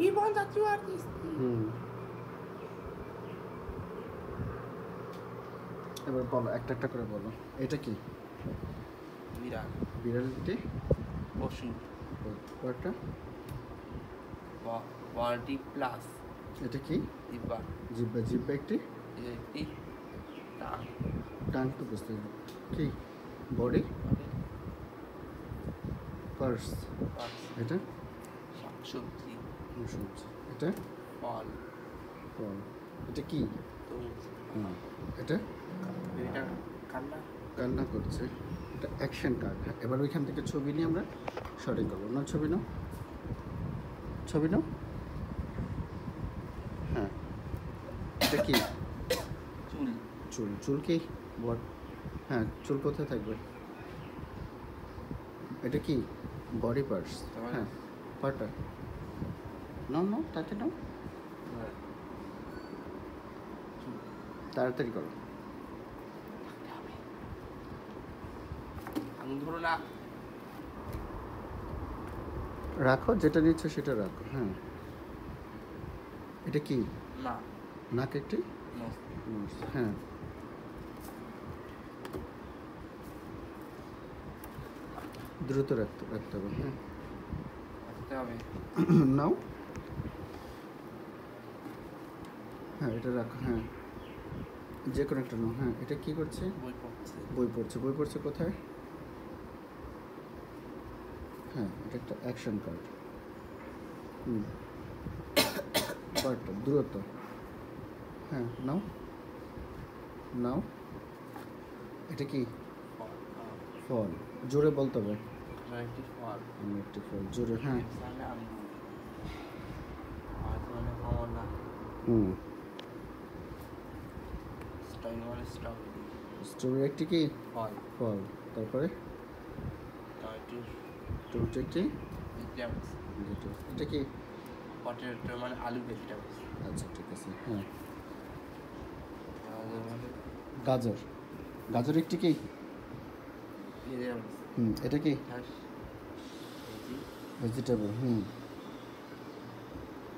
Ivan জাতীয় artist. এবার বলো, একটা একটা করে বলো। এটা কি? বিড়াল। বিড়ালটি পশু। পরটা ওয়ার্ডি প্লাস। এটা কি? জিব্বা। জিব্বা। জিব্বা একটি একটি টাং। টাং তো বুঝতে কি? Body parts. এটা শাকসবজি। সবজি। এটা ফল। ফল। এটা কি? তরমুজ। এটা এটা কান্না কান্না করছে। এটা অ্যাকশন কার্ড। এবার ওইখান থেকে ছবি নিয়ে আমরা শর্টিং করবো। না ছবি নাও, ছবি নাও। হ্যাঁ, এটা কি? চুল। চুল। চুল কি? হ্যাঁ, চুল কোথায় থাকবে? এটা কি? Body parts. হ্যাঁ, পার্টটা নাও নাও, তাকে নাও, তাড়াতাড়ি করো। ধরো না, রাখো, যেটা নিচ্ছে সেটা রাখো। হ্যাঁ, এটা কি? না নাক একটি। হ্যাঁ, দ্রুত রাখতে হবে। হ্যাঁ, রাখতে হবে। নাও। হ্যাঁ, এটা রাখো। হ্যাঁ, যে কোনো একটা নাও। হ্যাঁ, এটা কি করছে? বই পড়ছে। বই পড়ছে। বই পড়ছে কোথায়? হ্যাঁ, এটা একটা অ্যাকশন কার্ড। কার্ডটা দ্রুত। হ্যাঁ, নাও নাও। এটা কি? ফল। জোরে বলতে হবে। একটি ফল। একটি ফল, জোরে। হ্যাঁ, কমলা। স্ট্রবেরি একটি কি? ফল। ফল। তারপরে টমেটো একটি। এটা কি? পটেটো মানে আলু ভেজিটেবলস। আচ্ছা, ঠিক আছে। হ্যাঁ, গাজর। গাজর একটি কি? ভেজিটেবলস। এটা কি? ভেজিটেবল।